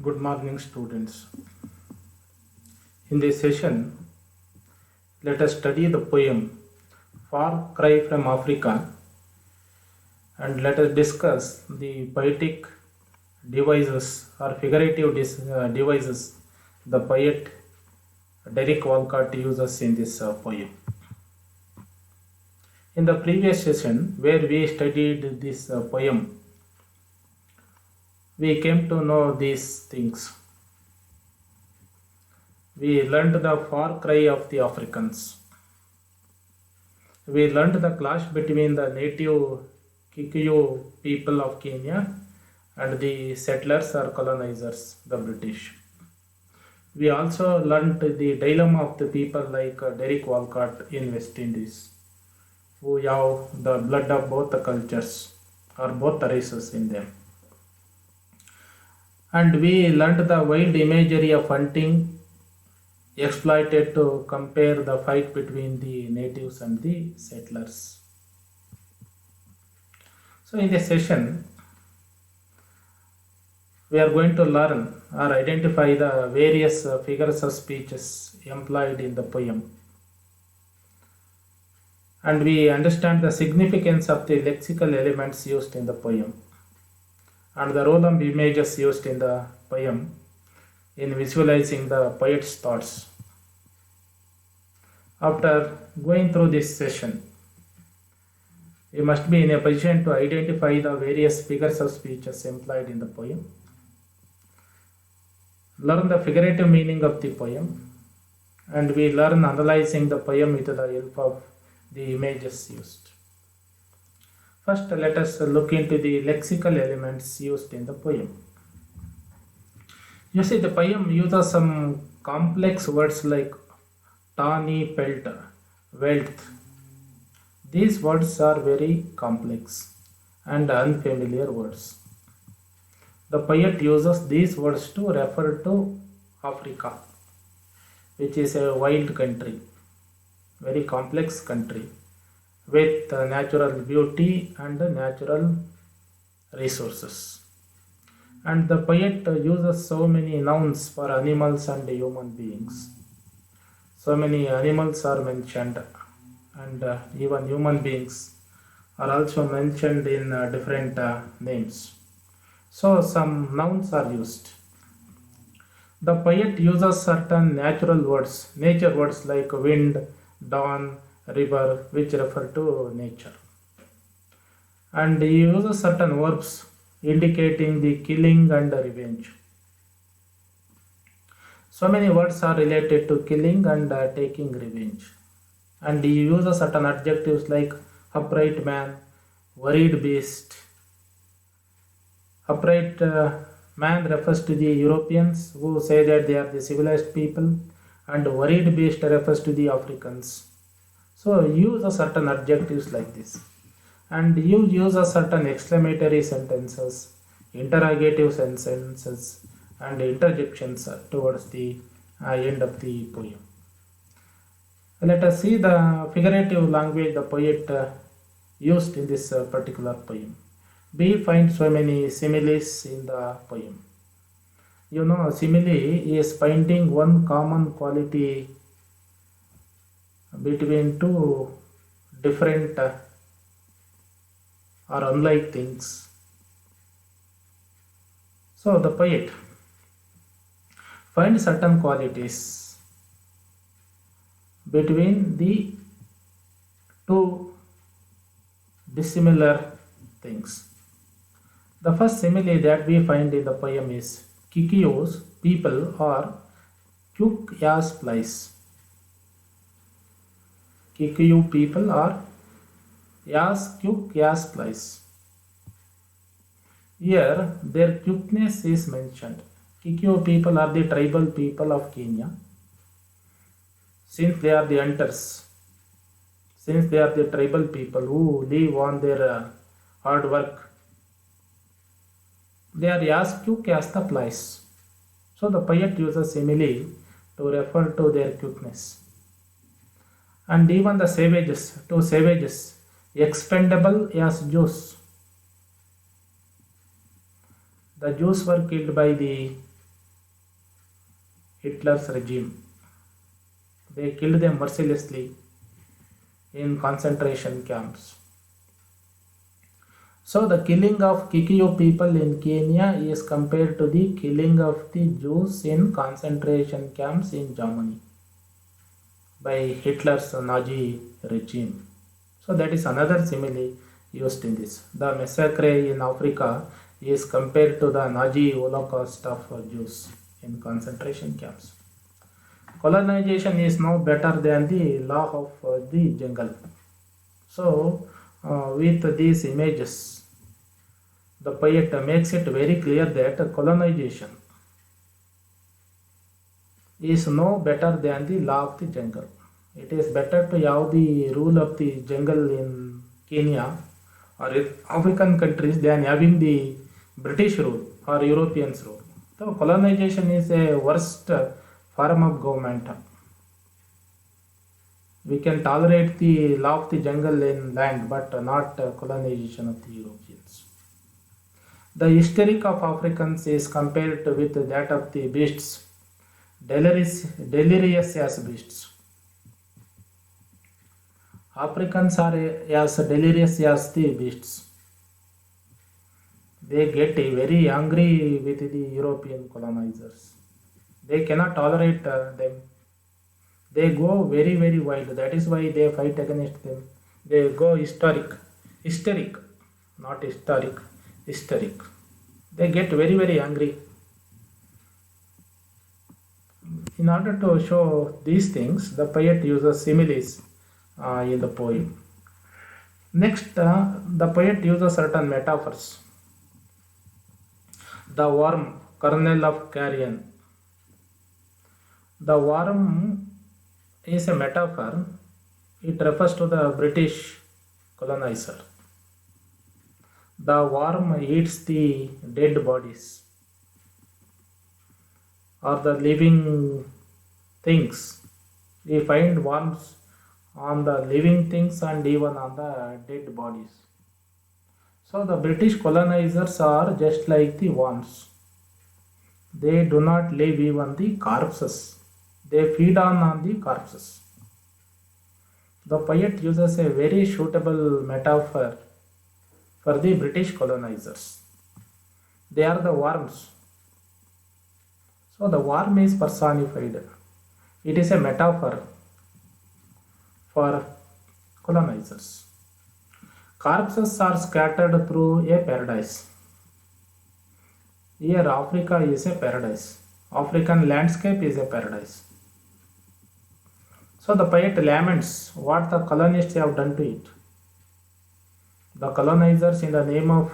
Good morning, students. In this session, let us study the poem Far Cry from Africa and let us discuss the poetic devices or figurative devices the poet Derek Walcott uses in this poem. In the previous session, where we studied this poem, we came to know these things. We learned the far cry of the Africans. We learned the clash between the native Kikuyu people of Kenya and the settlers or colonizers, the British. We also learned the dilemma of the people like Derek Walcott in West Indies, who have the blood of both the cultures or both the races in them. And we learned the wild imagery of hunting exploited to compare the fight between the natives and the settlers. So in this session, we are going to learn or identify the various figures of speeches employed in the poem. And we understand the significance of the lexical elements used in the poem and the role of images used in the poem in visualizing the poet's thoughts. After going through this session, we must be in a position to identify the various figures of speeches employed in the poem, learn the figurative meaning of the poem, and we learn analyzing the poem with the help of the images used. First, let us look into the lexical elements used in the poem. You see, the poem uses some complex words like tawny, pelt, wealth. These words are very complex and unfamiliar words. The poet uses these words to refer to Africa, which is a wild country, very complex country with natural beauty and natural resources. And the poet uses so many nouns for animals and human beings. So many animals are mentioned, and even human beings are also mentioned in different names. So some nouns are used. The poet uses certain natural words, nature words like wind, dawn, river, which refer to nature. And he uses certain verbs indicating the killing and revenge. So many words are related to killing and taking revenge. And he uses certain adjectives like upright man, worried beast. Upright man refers to the Europeans who say that they are the civilized people, and worried beast refers to the Africans. So use a certain adjectives like this, and you use a certain exclamatory sentences, interrogative sentences, and interjections towards the end of the poem. Let us see the figurative language the poet used in this particular poem. We find so many similes in the poem. You know, simile is finding one common quality between two different or unlike things. So the poet finds certain qualities between the two dissimilar things. The first simile that we find in the poem is Kikiyos people are Kyuk Yas Plies. Kikuyu people are Kyuk Yas Plies. Here their Kyukness is mentioned. Kikuyu people are the tribal people of Kenya. Since they are the hunters, since they are the tribal people who live on their hard work, they are Kyuk Yas the Plies. So the poet uses simile to refer to their Kyukness. And even the savages, to savages, expendable as Jews. The Jews were killed by the Hitler's regime. They killed them mercilessly in concentration camps. So the killing of Kikuyu people in Kenya is compared to the killing of the Jews in concentration camps in Germany by Hitler's Nazi regime. So that is another simile used in this. The massacre in Africa is compared to the Nazi Holocaust of Jews in concentration camps. Colonization is no better than the law of the jungle. So with these images, the poet makes it very clear that colonization is no better than the law of the jungle. It is better to have the rule of the jungle in Kenya or in African countries than having the British rule or Europeans rule. So colonization is a worst form of government. We can tolerate the law of the jungle in land, but not colonization of the Europeans. The hysteric of Africans is compared with that of the beasts, delirious as beasts. Africans are as delirious as the beasts. They get very angry with the European colonizers. They cannot tolerate them. They go very, very wild. That is why they fight against them. They go hysteric, not historic, hysteric. They get very, very angry. In order to show these things, the poet uses similes in the poem. Next, the poet uses certain metaphors. The worm, kernel of carrion. The worm is a metaphor. It refers to the British colonizer. The worm eats the dead bodies or the living things. We find worms on the living things and even on the dead bodies. So the British colonizers are just like the worms. They do not live even the corpses. They feed on the corpses. The poet uses a very suitable metaphor for the British colonizers. They are the worms. So the worm is personified. It is a metaphor for colonizers. Corpses are scattered through a paradise. Here Africa is a paradise. African landscape is a paradise. So the poet laments what the colonists have done to it. The colonizers, in the name of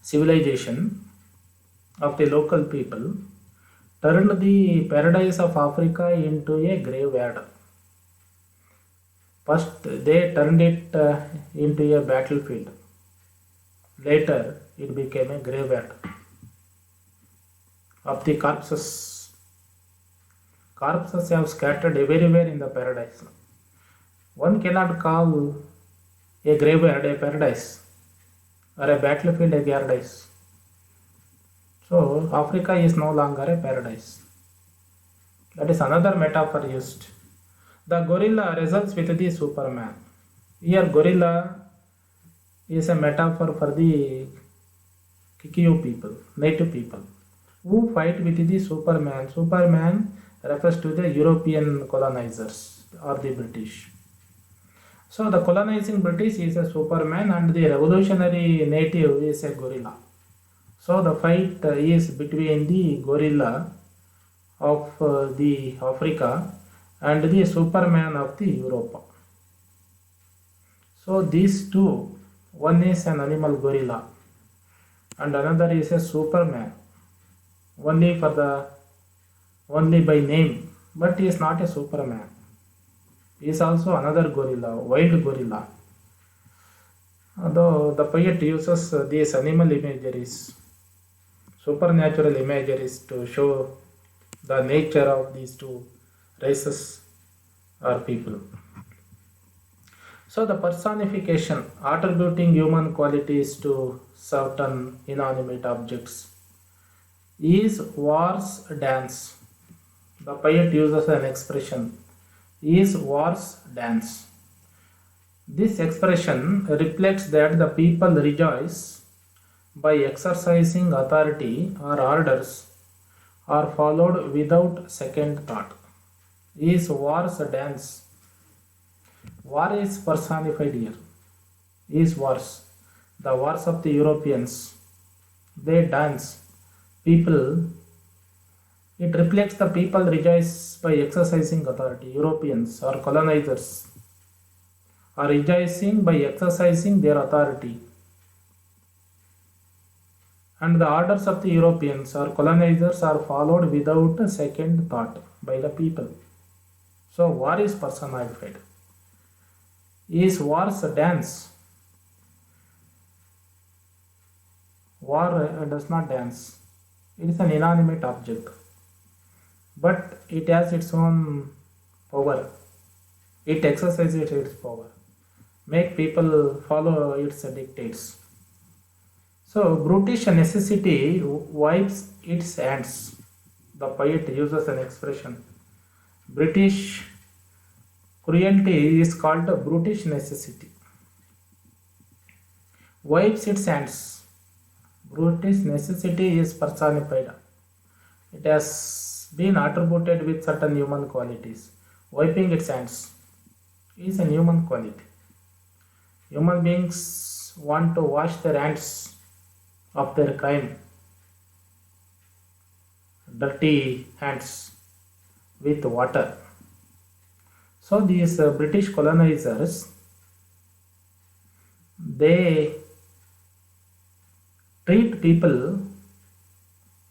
civilization of the local people, turned the paradise of Africa into a graveyard. First, they turned it into a battlefield. Later, it became a graveyard of the corpses. Corpses have scattered everywhere in the paradise. One cannot call a graveyard a paradise or a battlefield a paradise. So, Africa is no longer a paradise. That is another metaphor used. The gorilla results with the Superman. Here, gorilla is a metaphor for the Kikuyu people, native people, who fight with the Superman. Superman refers to the European colonizers or the British. So the colonizing British is a Superman and the revolutionary native is a gorilla. So the fight is between the gorilla of the Africa and the Superman of the Europe. So these two, one is an animal gorilla and another is a Superman, only by name, but he is not a Superman. He is also another gorilla, wild gorilla. Although the poet uses these animal imageries, supernatural imageries to show the nature of these two races or people. So the personification, attributing human qualities to certain inanimate objects, Is wars dance? The poet uses an expression. Is wars dance? This expression reflects that the people rejoice by exercising authority or orders are followed without second thought. Is wars a dance? War is personified here. Is wars. The wars of the Europeans. They dance. People. It reflects the people rejoice by exercising authority. Europeans or colonizers are rejoicing by exercising their authority. And the orders of the Europeans or colonizers are followed without a second thought by the people. So war is personified. Is wars a dance? War does not dance. It is an inanimate object. But it has its own power. It exercises its power. Make people follow its dictates. So brutish necessity wipes its hands. The poet uses an expression. British cruelty is called brutish necessity. Wipes its hands. Brutish necessity is personified. It has been attributed with certain human qualities. Wiping its hands is a human quality. Human beings want to wash their hands of their crime, dirty hands, with water. So these British colonizers, they treat people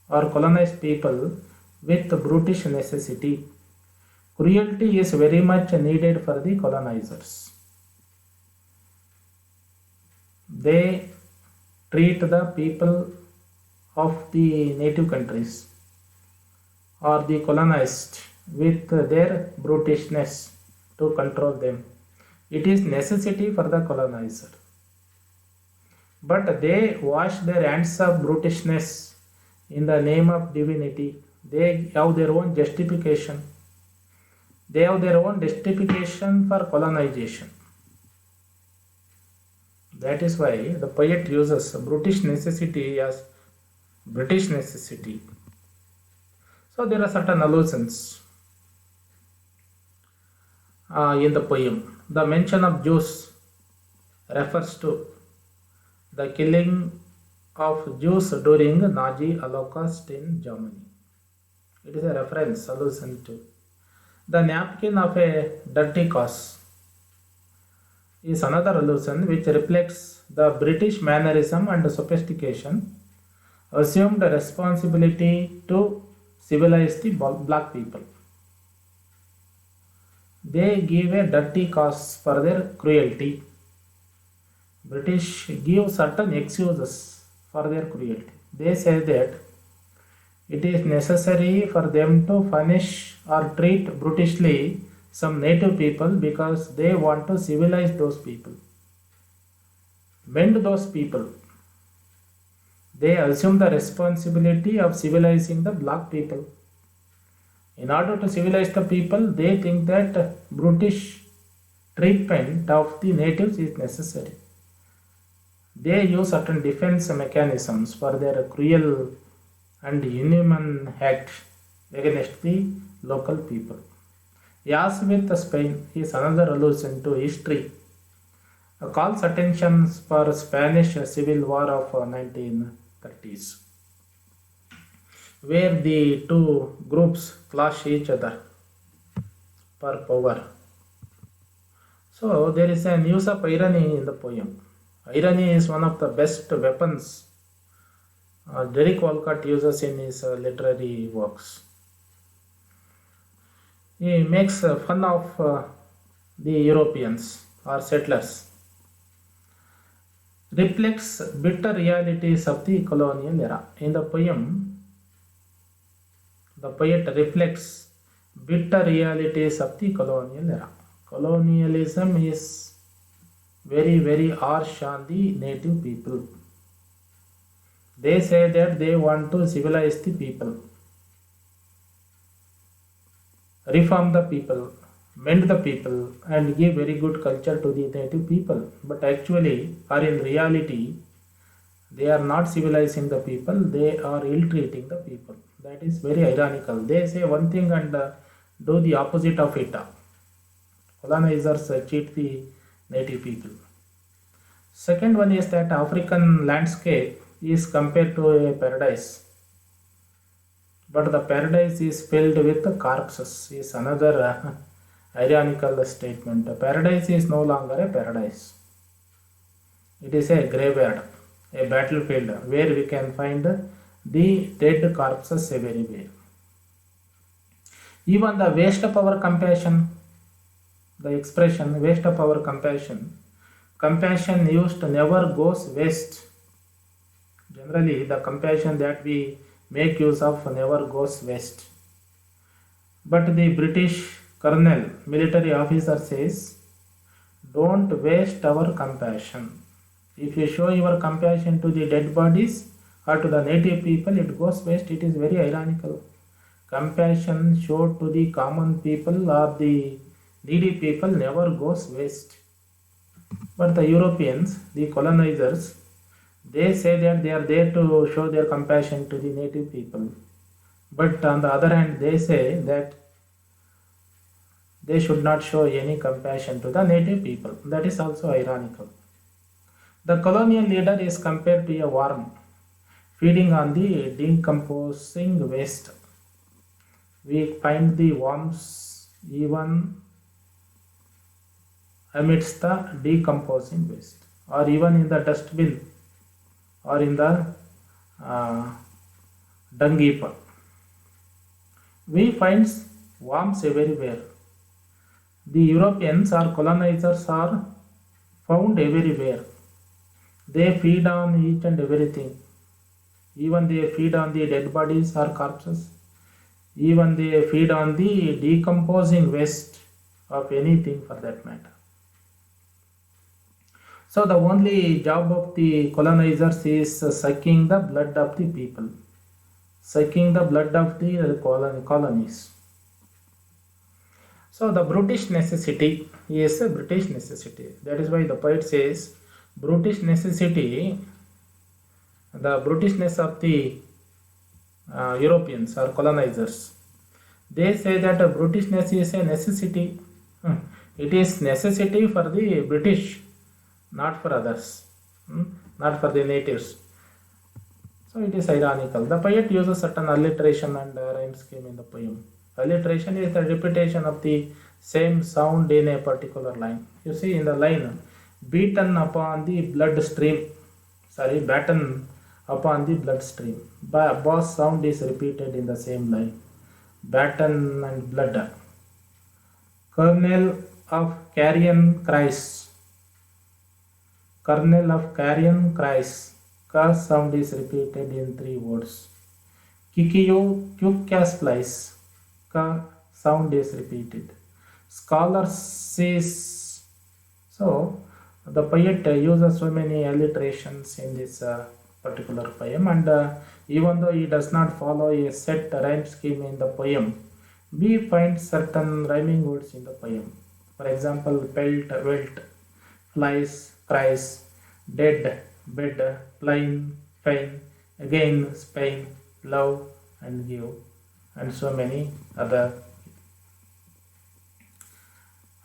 or colonize people with brutish necessity. Cruelty is very much needed for the colonizers. They treat the people of the native countries or the colonized with their brutishness to control them. It is necessity for the colonizer. But they wash their hands of brutishness in the name of divinity. They have their own justification. They have their own justification for colonization. That is why the poet uses brutish necessity as British necessity. So there are certain allusions in the poem. The mention of Jews refers to the killing of Jews during Nazi Holocaust in Germany. It is a reference, allusion to the napkin of a dirty cause is another allusion which reflects the British mannerism and sophistication, assumed responsibility to civilize the black people. They give a dirty cause for their cruelty. British give certain excuses for their cruelty. They say that it is necessary for them to punish or treat brutishly some native people because they want to civilize those people, mend those people. They assume the responsibility of civilizing the black people. In order to civilize the people, they think that brutish treatment of the natives is necessary. They use certain defense mechanisms for their cruel and inhuman act against the local people. As with Spain is another allusion to history. Calls attention for Spanish Civil War of 1930s, where the two groups clash each other for power. So there is an use of irony in the poem. Irony is one of the best weapons Derek Walcott uses in his literary works. He makes fun of the Europeans or settlers, reflects bitter realities of the colonial era. In the poem, the poet reflects bitter realities of the colonial era. Colonialism is very, very harsh on the native people. They say that they want to civilize the people, reform the people, mend the people, and give very good culture to the native people. But actually, or in reality, they are not civilizing the people, they are ill treating the people. That is very ironical. They say one thing and do the opposite of it. Colonizers cheat the native people. Second one is that African landscape is compared to a paradise, but the paradise is filled with corpses. Is another ironical statement. Paradise is no longer a paradise. It is a graveyard, a battlefield where we can find the dead corpses everywhere. Even the waste of our compassion, the expression waste of our compassion, compassion used never goes waste. Generally, the compassion that we make use of never goes waste. But the British colonel, military officer says, don't waste our compassion. If you show your compassion to the dead bodies or to the native people, it goes waste. It is very ironical. Compassion showed to the common people or the needy people never goes waste. But the Europeans, the colonizers, they say that they are there to show their compassion to the native people. But on the other hand, they say that they should not show any compassion to the native people. That is also ironical. The colonial leader is compared to a worm feeding on the decomposing waste. We find the worms even amidst the decomposing waste, or even in the dustbin, or in the dung heap. We find worms everywhere. The Europeans or colonizers are found everywhere. They feed on each and everything. Even they feed on the dead bodies or corpses. Even they feed on the decomposing waste of anything for that matter. So the only job of the colonizers is sucking the blood of the people, sucking the blood of the colonies. So the brutish necessity is a British necessity. That is why the poet says, brutish necessity, the brutishness of the Europeans or colonizers. They say that brutishness is a necessity. It is necessity for the British, not for others, not for the natives. So it is ironical. The poet uses certain alliteration and rhyme scheme in the poem. Alliteration is the repetition of the same sound in a particular line. You see in the line, beaten upon the blood stream, batten upon the blood stream. Boss sound is repeated in the same line. Batten and blood. Kernel of carrion cries. Kernel of carrion cries. Ka sound is repeated in 3 words. Kikiyo kyukkas flies. Ka sound is repeated. Scholar says. So the poet uses so many alliterations in this particular poem, and even though he does not follow a set rhyme scheme in the poem, we find certain rhyming words in the poem. For example, pelt, welt, flies, cries, dead, bed, plain, pain, again, Spain, love, and give, and so many other.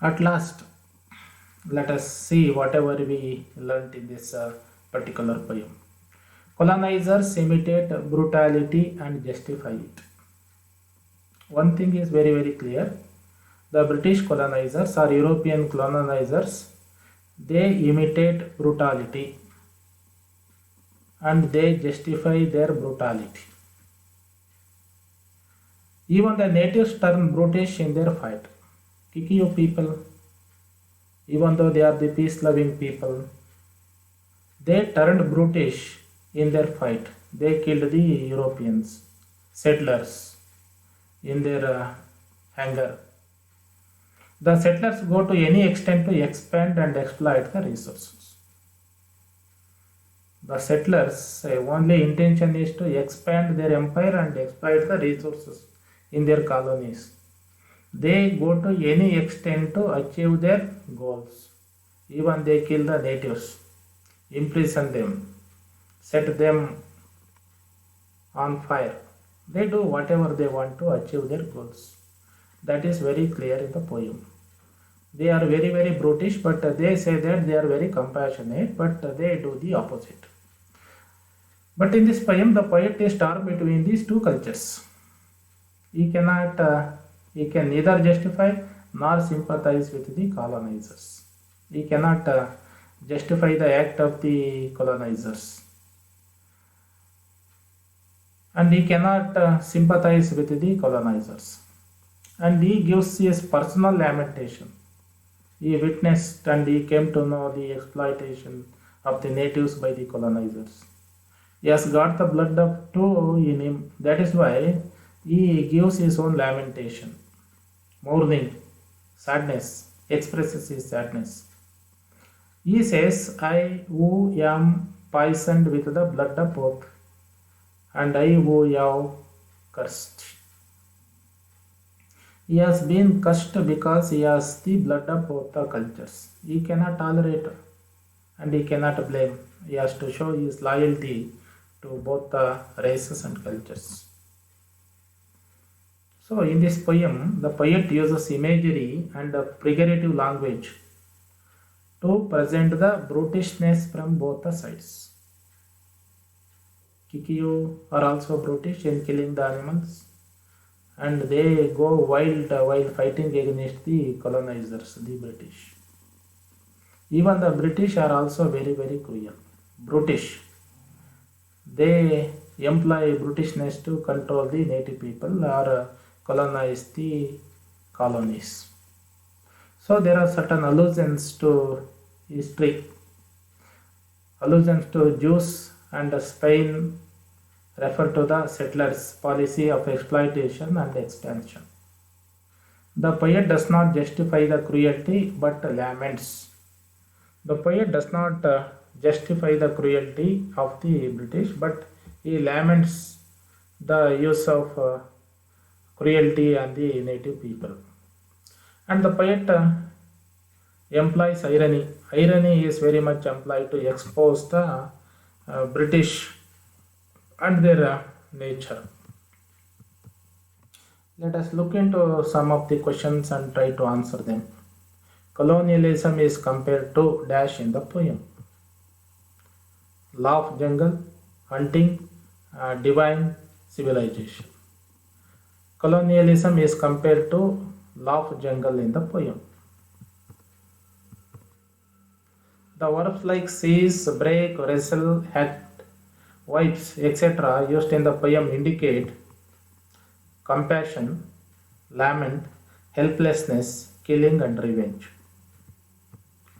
At last, let us see whatever we learnt in this particular poem. Colonizers imitate brutality and justify it. One thing is very, very clear. The British colonizers or European colonizers, they imitate brutality and they justify their brutality. Even the natives turn brutish in their fight. Kikuyu people, even though they are the peace-loving people, they turned brutish in their fight. They killed the Europeans, settlers, in their anger. The settlers go to any extent to expand and exploit the resources. The settlers' only intention is to expand their empire and exploit the resources in their colonies. They go to any extent to achieve their goals. Even they kill the natives, imprison them, set them on fire. They do whatever they want to achieve their goals. That is very clear in the poem. They are very, very brutish, but they say that they are very compassionate, but they do the opposite. But in this poem, the poet is torn between these two cultures. He can neither justify nor sympathize with the colonizers. He cannot justify the act of the colonizers, and he cannot sympathize with the colonizers. And he gives his personal lamentation. He witnessed and he came to know the exploitation of the natives by the colonizers. He has got the blood of two in him. That is why he gives his own lamentation, mourning, sadness, expresses his sadness. He says, I who am poisoned with the blood of both, and I who am cursed. He has been cursed because he has the blood of both the cultures. He cannot tolerate and he cannot blame. He has to show his loyalty to both the races and cultures. So, in this poem, the poet uses imagery and figurative language to present the brutishness from both the sides. Kikuyu are also brutish in killing the animals, and they go wild while fighting against the colonizers, the British. Even the British are also very, very cruel, brutish. They employ brutishness to control the native people or colonize the colonies. So there are certain allusions to history, allusions to Jews and Spain refer to the settlers' policy of exploitation and expansion. The poet does not justify the cruelty but laments. The poet does not justify the cruelty of the British, but he laments the use of cruelty on the native people. And the poet employs irony. Irony is very much employed to expose the British and their nature. Let us look into some of the questions and try to answer them. Colonialism is compared to dash in the poem. Law of jungle, hunting, divine civilization. Colonialism is compared to law of jungle in the poem. The verbs like seize, break, wrestle, act, wipes, etc. used in the poem indicate compassion, lament, helplessness, killing and revenge.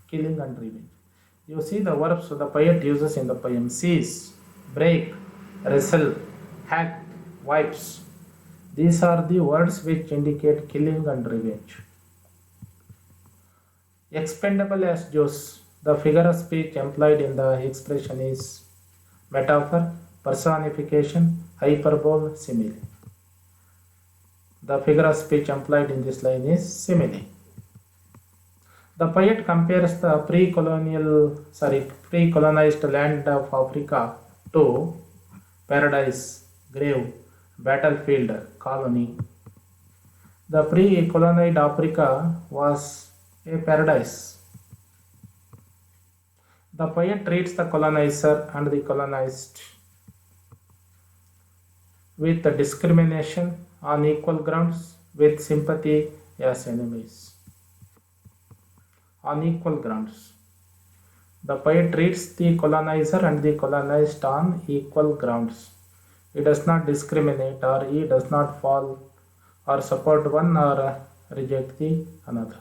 Killing and revenge. You see the verbs the poet uses in the poem: seize, break, wrestle, hack, wipes. These are the words which indicate killing and revenge. Expendable as Jews. The figure of speech employed in the expression is metaphor, personification, hyperbole, simile. The figure of speech employed in this line is simile. The poet compares the pre-colonized land of Africa to paradise, grave, battlefield, colony. The pre-colonized Africa was a paradise. The poet treats the colonizer and the colonized with discrimination on equal grounds, with sympathy as enemies. On equal grounds. The poet treats the colonizer and the colonized on equal grounds. He does not discriminate, or he does not fall or support one or reject the another.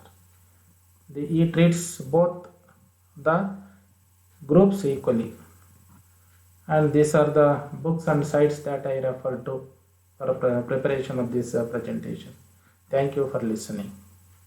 He treats both the groups equally. And these are the books and sites that I refer to for preparation of this presentation. Thank you for listening.